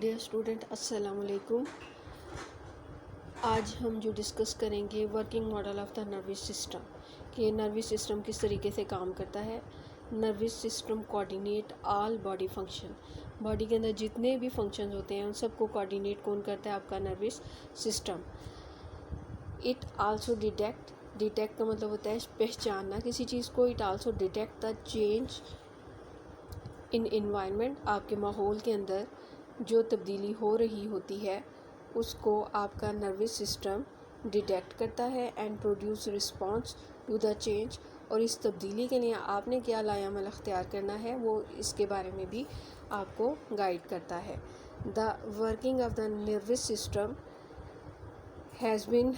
Dear student السلام علیکم. آج ہم جو ڈسکس کریں گے working model of the nervous system کہ نروس سسٹم کس طریقے سے کام کرتا ہے. نروس سسٹم کوآرڈینیٹ آل باڈی فنکشن. باڈی کے اندر جتنے بھی فنکشنز ہوتے ہیں ان سب کو کوآرڈینیٹ کون کرتا ہے؟ آپ کا nervous system. It also detect کا مطلب ہوتا ہے پہچاننا کسی چیز کو. It also detect the change in environment. آپ کے ماحول کے اندر جو تبدیلی ہو رہی ہوتی ہے اس کو آپ کا نروس سسٹم ڈیٹیکٹ کرتا ہے and produce response to the change. اور اس تبدیلی کے لیے آپ نے کیا لایا عمل اختیار کرنا ہے وہ اس کے بارے میں بھی آپ کو گائیڈ کرتا ہے. The working of the nervous system has been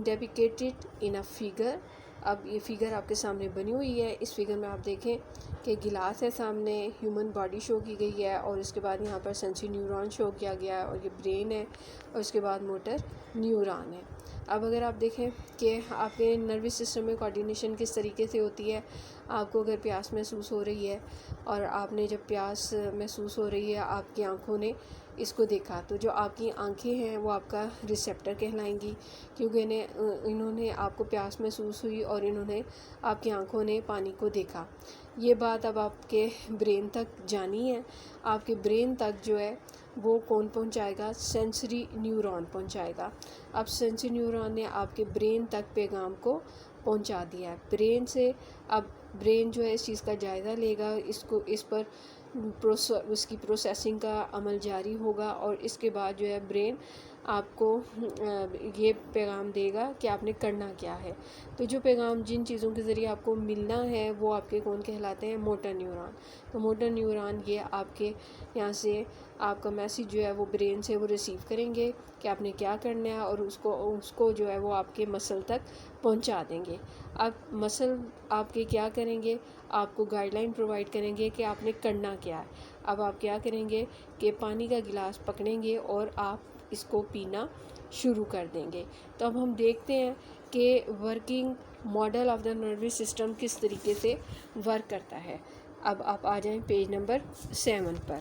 depicted in a figure. اب یہ فگر آپ کے سامنے بنی ہوئی ہے. اس فگر میں آپ دیکھیں کہ گلاس ہے سامنے, ہیومن باڈی شو کی گئی ہے اور اس کے بعد یہاں پر سینسری نیورون شو کیا گیا ہے اور یہ برین ہے اور اس کے بعد موٹر نیورون ہے. اب اگر آپ دیکھیں کہ آپ کے نروس سسٹم میں کوآرڈینیشن کس طریقے سے ہوتی ہے. آپ کو اگر پیاس محسوس ہو رہی ہے اور آپ نے جب پیاس محسوس ہو رہی ہے آپ کی آنکھوں نے اس کو دیکھا تو جو آپ کی آنکھیں ہیں وہ آپ کا ریسیپٹر کہلائیں گی کیونکہ انہوں نے آپ کو پیاس محسوس ہوئی اور انہوں نے آپ کی آنکھوں نے پانی کو دیکھا. یہ بات اب آپ کے برین تک جانی ہے. آپ کے برین تک جو ہے وہ کون پہنچائے گا؟ سینسری نیورون پہنچائے گا. اب سینسری نیورون نے آپ کے برین تک پیغام کو پہنچا دیا ہے. برین سے اب برین جو ہے اس چیز کا جائزہ لے گا, اس پر اس کی پروسیسنگ کا عمل جاری ہوگا اور اس کے بعد جو ہے برین آپ کو یہ پیغام دے گا کہ آپ نے کرنا کیا ہے. تو جو پیغام جن چیزوں کے ذریعے آپ کو ملنا ہے وہ آپ کے کون کہلاتے ہیں؟ Motor neuron. تو موٹر نیورون یہ آپ کے یہاں سے آپ کا میسیج جو ہے وہ برین سے وہ ریسیو کریں گے کہ آپ نے کیا کرنا ہے اور اس کو جو ہے وہ آپ کے مسل تک پہنچا دیں گے. اب مسل آپ کے کیا کریں گے؟ آپ کو گائیڈ لائن پرووائڈ کریں گے کہ آپ نے کرنا کیا ہے. اب آپ کیا کریں گے کہ پانی کا گلاس پکڑیں گے اور آپ اس کو پینا شروع کر دیں گے. تو اب ہم دیکھتے ہیں کہ working model of the nervous system کس طریقے سے ورک کرتا ہے. اب آپ آ جائیں page number 7 per.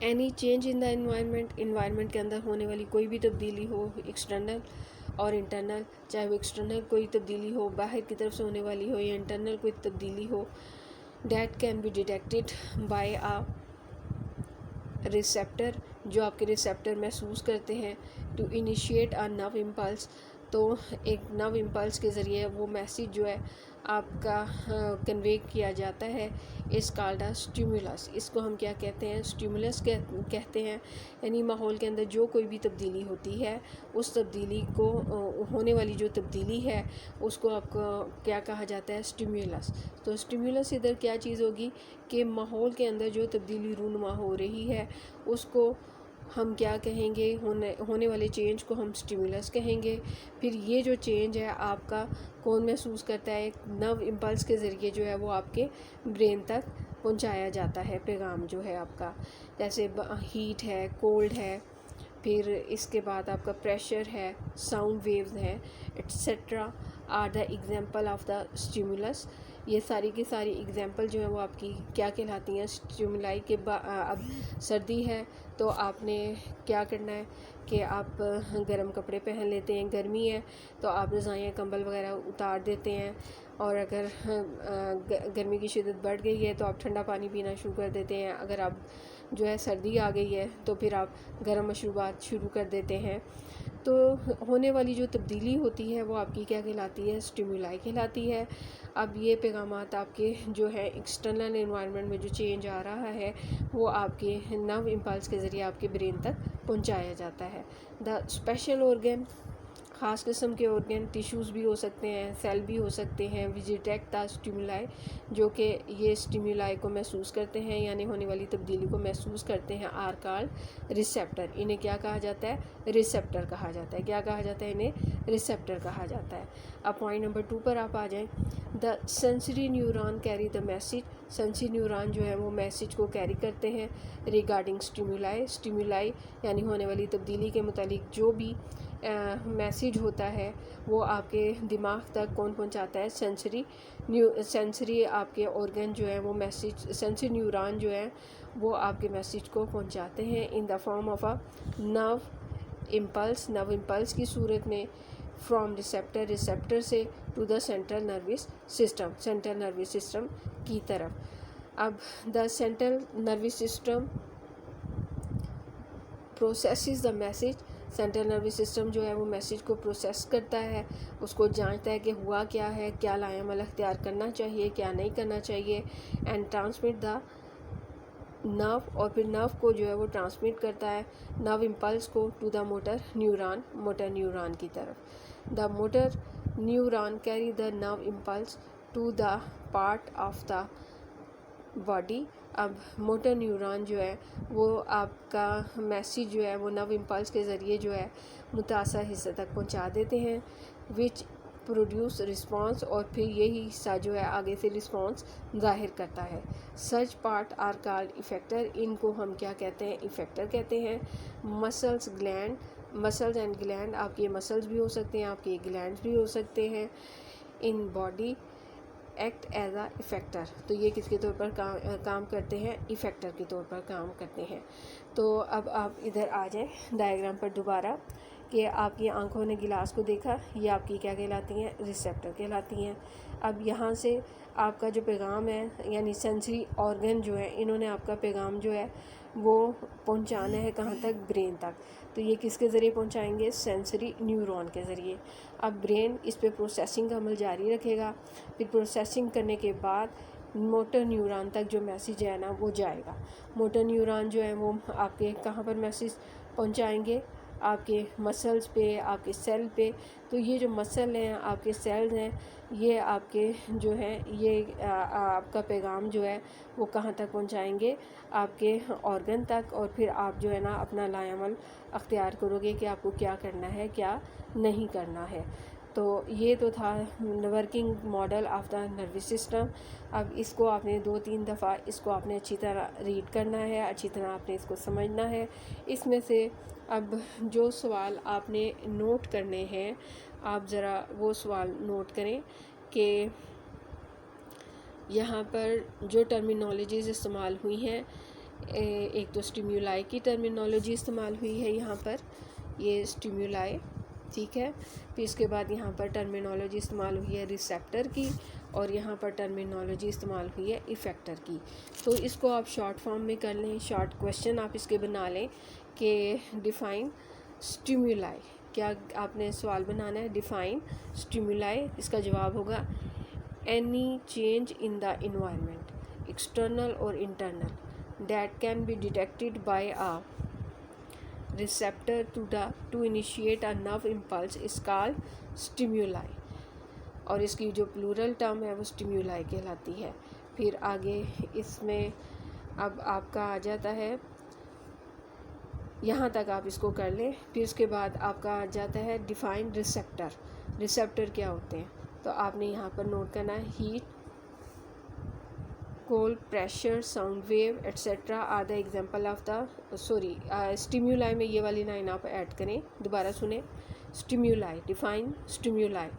Any change in the environment کے اندر ہونے والی کوئی بھی تبدیلی ہو, ایکسٹرنل اور انٹرنل, چاہے وہ ایکسٹرنل کوئی تبدیلی ہو باہر کی طرف سے ہونے والی ہو یا انٹرنل کوئی تبدیلی ہو, that can be detected by a receptor. جو آپ کے ریسیپٹر محسوس کرتے ہیں to initiate a nerve impulse. تو ایک نرو امپلس کے ذریعے وہ میسیج جو ہے آپ کا کنوے کیا جاتا ہے. اس کالڈ آ اسٹیمولس. اس کو ہم کیا کہتے ہیں؟ اسٹیمولس کہتے ہیں. یعنی ماحول کے اندر جو کوئی بھی تبدیلی ہوتی ہے اس تبدیلی کو ہونے والی جو تبدیلی ہے اس کو آپ کو کیا کہا جاتا ہے؟ اسٹیمولس. تو اسٹیمولس ادھر کیا چیز ہوگی کہ ماحول کے اندر جو تبدیلی رونما ہو رہی ہے اس کو ہم کیا کہیں گے؟ ہونے والے چینج کو ہم اسٹیمولس کہیں گے. پھر یہ جو چینج ہے آپ کا کون محسوس کرتا ہے؟ ایک نرو امپلس کے ذریعے جو ہے وہ آپ کے برین تک پہنچایا جاتا ہے پیغام جو ہے آپ کا. جیسے ہیٹ ہے, کولڈ ہے, پھر اس کے بعد آپ کا پریشر ہے, ساؤنڈ ویوز ہیں, etcetera are the example of the stimulus. یہ ساری کی ساری ایگزامپل جو ہیں وہ آپ کی کیا کہلاتی ہیں؟ اسٹیمولائی کے. اب سردی ہے تو آپ نے کیا کرنا ہے کہ آپ گرم کپڑے پہن لیتے ہیں. گرمی ہے تو آپ رضائیاں کمبل وغیرہ اتار دیتے ہیں اور اگر گرمی کی شدت بڑھ گئی ہے تو آپ ٹھنڈا پانی پینا شروع کر دیتے ہیں. اگر آپ جو ہے سردی آ گئی ہے تو پھر آپ گرم مشروبات شروع کر دیتے ہیں. تو ہونے والی جو تبدیلی ہوتی ہے وہ آپ کی کیا کہلاتی ہے؟ اسٹیمولائی کہلاتی ہے. اب یہ پیغامات آپ کے جو ہے ایکسٹرنل انوائرمنٹ میں جو چینج آ رہا ہے وہ آپ کے نرو امپلس کے ذریعے آپ کے برین تک پہنچایا جاتا ہے. دا اسپیشل آرگن, خاص قسم کے آرگن, ٹیشوز بھی ہو سکتے ہیں, سیل بھی ہو سکتے ہیں, وچ ڈیٹیکٹ دا اسٹیمولائی, جو کہ یہ اسٹیمولائی کو محسوس کرتے ہیں یعنی ہونے والی تبدیلی کو محسوس کرتے ہیں, آر کالڈ ریسیپٹر. انہیں کیا کہا جاتا ہے؟ ریسیپٹر کہا جاتا ہے. کیا کہا جاتا ہے؟ انہیں ریسیپٹر کہا جاتا ہے. اب پوائنٹ نمبر 2 پر آپ آ جائیں. The sensory neuron carry the message. Sensory neuron جو ہے وہ میسیج کو کیری کرتے ہیں ریگارڈنگ اسٹیمولائی. اسٹیمولائی یعنی ہونے والی تبدیلی کے متعلق جو بھی میسیج ہوتا ہے وہ آپ کے دماغ تک کون پہنچاتا ہے؟ سینسری آپ کے آرگن جو ہے وہ میسیج، سینسری نیورون جو ہے وہ آپ کے میسیج کو پہنچاتے ہیں in the form of a nerve impulse, nerve impulse کی صورت میں، فرام ریسیپٹر سے to the central nervous system کی طرف. اب the central nervous system processes the message, central nervous system جو ہے وہ میسیج کو پروسیس کرتا ہے، اس کو جانچتا ہے کہ ہوا کیا ہے، کیا لایا عمل اختیار کرنا چاہیے، کیا نہیں کرنا چاہیے، اینڈ ٹرانسمٹ دا نرو، اور پھر نرو کو جو ہے وہ ٹرانسمٹ کرتا ہے نرو امپلس کو ٹو دا موٹر نیورون کی طرف. The motor neuron carry the nerve impulse to the part of the body. اب موٹر نیورون جو ہے وہ آپ کا میسیج جو ہے وہ نرو امپلس کے ذریعے جو ہے متاثر حصے تک پہنچا دیتے ہیں، وچ پروڈیوس رسپانس، اور پھر یہی حصہ جو ہے آگے سے رسپانس ظاہر کرتا ہے. سچ پارٹ آر کالڈ افیکٹر، ان کو ہم کیا کہتے ہیں؟ افیکٹر کہتے ہیں. مسلز اینڈ گلینڈ، آپ کے مسلز بھی ہو سکتے ہیں، آپ کے گلینڈز بھی ہو سکتے ہیں in body act as a effector. تو یہ کس کے طور پر کام کرتے ہیں؟ افیکٹر کے طور پر کام کرتے ہیں. تو اب آپ ادھر آ جائیں ڈائیگرام پر دوبارہ، کہ آپ کی آنکھوں نے گلاس کو دیکھا، یہ آپ کی کیا کہلاتی ہیں؟ ریسیپٹر کہلاتی ہیں. اب یہاں سے آپ کا جو پیغام ہے، یعنی سینسری آرگن جو ہے، انہوں نے آپ کا پیغام جو ہے وہ پہنچانا ہے کہاں تک؟ برین تک. تو یہ کس کے ذریعے پہنچائیں گے؟ سینسری نیورون کے ذریعے. اب برین اس پہ پروسیسنگ کا عمل جاری رکھے گا، پھر پروسیسنگ کرنے کے بعد موٹر نیورون تک جو میسیج ہے نا وہ جائے گا. موٹر نیورون جو ہے وہ آپ کے کہاں پر میسیج پہنچائیں گے؟ آپ کے مسلز پہ، آپ کے سیل پہ. تو یہ جو مسل ہیں، آپ کے سیلز ہیں، یہ آپ کے جو ہے یہ آپ کا پیغام جو ہے وہ کہاں تک پہنچائیں گے؟ آپ کے آرگن تک. اور پھر آپ جو ہے نا اپنا لائے عمل اختیار کرو گے کہ آپ کو کیا کرنا ہے، کیا نہیں کرنا ہے. تو یہ تو تھا working model of the nervous system. اب اس کو آپ نے 2-3 دفعہ اس کو آپ نے اچھی طرح ریڈ کرنا ہے، اچھی طرح آپ نے اس کو سمجھنا ہے. اس میں سے اب جو سوال آپ نے نوٹ کرنے ہیں، آپ ذرا وہ سوال نوٹ کریں کہ یہاں پر جو ٹرمینالوجیز استعمال ہوئی ہیں، ایک تو اسٹیمیولائی کی ٹرمینالوجی استعمال ہوئی ہے یہاں پر، یہ اسٹیمیولائی، ٹھیک ہے. پھر اس کے بعد یہاں پر ٹرمینالوجی استعمال ہوئی ہے ریسیپٹر کی، اور یہاں پر ٹرمینالوجی استعمال ہوئی ہے افیکٹر کی. تو اس کو آپ شارٹ فارم میں کر لیں، شارٹ کویشچن آپ اس کے بنا لیں کہ ڈیفائن اسٹیمیولائی. کیا آپ نے سوال بنانا ہے؟ ڈیفائن اسٹیمیولائی. اس کا جواب ہوگا any change in the environment, external اور internal, that can be detected by a receptor to initiate a nerve impulse is called stimuli. اور اس کی جو پلورل ٹرم ہے وہ stimuli کہلاتی ہے. پھر آگے اس میں اب آپ کا آ جاتا ہے، یہاں تک آپ اس کو کر لیں. پھر اس کے بعد آپ کا آ جاتا ہے ڈیفائن ریسیپٹر. ریسیپٹر کیا ہوتے ہیں؟ تو آپ نے یہاں پر نوٹ کرنا ہے heat, cold, pressure, sound wave etcetera are the example of the stimuli میں یہ والی لائن آپ ایڈ کریں، دوبارہ سنیں. Stimuli, define stimuli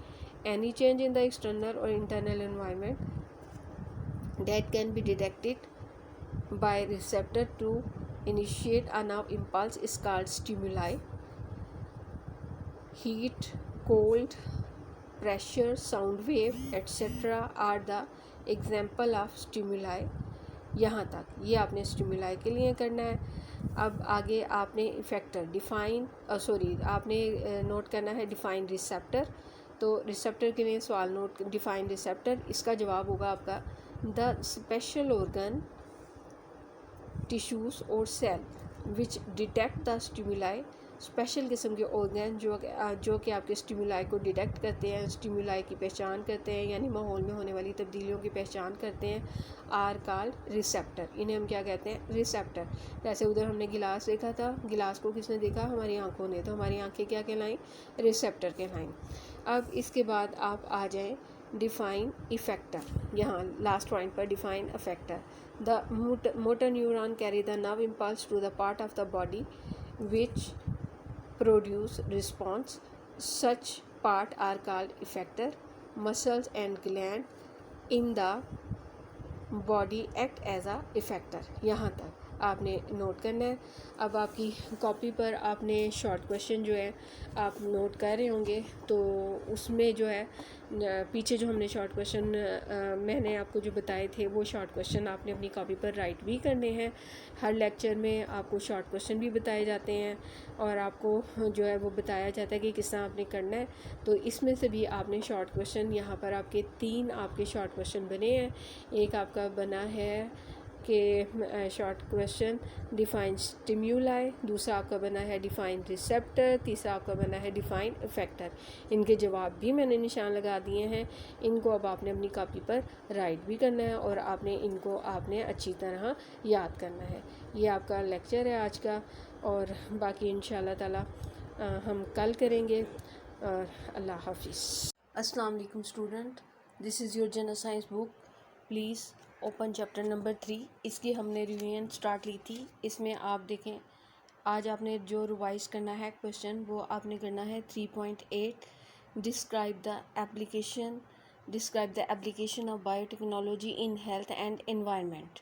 any change in the external اور internal environment that can be detected by receptor to initiate a nerve impulse is called stimuli. Heat, cold, pressure, sound wave etcetera are the example of stimuli. یہاں تک یہ آپ نے اسٹیمیولائی کے لیے کرنا ہے. اب آگے آپ نے افیکٹر آپ نے نوٹ کرنا ہے ڈیفائن ریسیپٹر. تو ریسیپٹر کے لیے سوال نوٹ، ڈیفائن ریسیپٹر. اس کا جواب ہوگا آپ کا دا اسپیشل آرگن، ٹیشوز اور cell which detect the stimuli. Special قسم کے آرگن جو کہ آپ کے اسٹیمیولائی کو ڈیٹیکٹ کرتے ہیں، اسٹیمیولائی کی پہچان کرتے ہیں، یعنی ماحول میں ہونے والی تبدیلیوں کی پہچان کرتے ہیں، آر کالڈ ریسیپٹر. انہیں ہم کیا کہتے ہیں؟ ریسیپٹر. جیسے ادھر ہم نے گلاس دیکھا تھا، گلاس کو کس نے دیکھا؟ ہماری آنکھوں نے. تو ہماری آنکھیں کیا کہلائیں؟ ریسیپٹر کہلائیں. اب اس کے بعد آپ آ جائیں ڈیفائن افیکٹر. یہاں لاسٹ پوائنٹ پر define effector. The motor neuron carry the nerve impulse to the part of the body which produce response. Such part are called effector. Muscles and gland in the body act as a effector. یہاں تک آپ نے note کرنا ہے. اب آپ کی copy پر آپ نے شارٹ کویشچن جو ہے آپ نوٹ کر رہے ہوں گے, تو اس میں جو ہے پیچھے جو ہم نے شارٹ کویشچن میں نے آپ کو جو بتائے تھے وہ شارٹ کویشچن آپ نے اپنی کاپی پر رائٹ بھی کرنے ہیں. ہر لیکچر میں آپ کو شارٹ کویشچن بھی بتائے جاتے ہیں اور آپ کو جو ہے وہ بتایا جاتا ہے کہ کس طرح آپ نے کرنا ہے. تو اس میں سے بھی آپ نے شارٹ کویشچن, یہاں پر آپ کے 3 آپ کے شارٹ کویشچن بنے ہیں. ایک آپ کا بنا ہے کہ شارٹ کویشچن ڈیفائن اسٹیمیولائی, دوسرا آپ کا بنا ہے ڈیفائن ریسیپٹر, تیسرا آپ کا بنا ہے ڈیفائن افیکٹر. ان کے جواب بھی میں نے نشان لگا دیے ہیں. ان کو اب آپ نے اپنی کاپی پر رائٹ بھی کرنا ہے اور آپ نے ان کو آپ نے اچھی طرح یاد کرنا ہے. یہ آپ کا لیکچر ہے آج کا, اور باقی انشاءاللہ تعالی ہم کل کریں گے. اور اللہ حافظ. السلام علیکم student, this is your general science book. Please open chapter number 3. اس کی ہم نے ریویژن سٹارٹ لی تھی. اس میں آپ دیکھیں آج آپ نے جو ریوائز کرنا ہے کویشچن, وہ آپ نے کرنا ہے 3.8. Describe the application of bio technology in health and environment.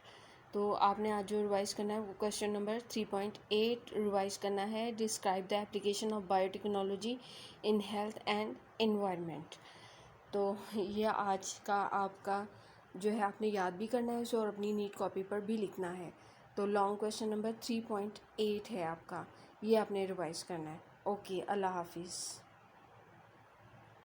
تو آپ نے آج جو ریوائز کرنا ہے وہ کویشچن نمبر 3.8 ریوائز کرنا ہے. Describe the application of bio technology in health and environment. تو یہ آج کا آپ کا جو ہے آپ نے یاد بھی کرنا ہے اسے اور اپنی نیٹ کاپی پر بھی لکھنا ہے. تو لانگ کویشچن نمبر 3.8 ہے آپ کا, یہ آپ نے ریوائز کرنا ہے. اوکے, اللہ حافظ.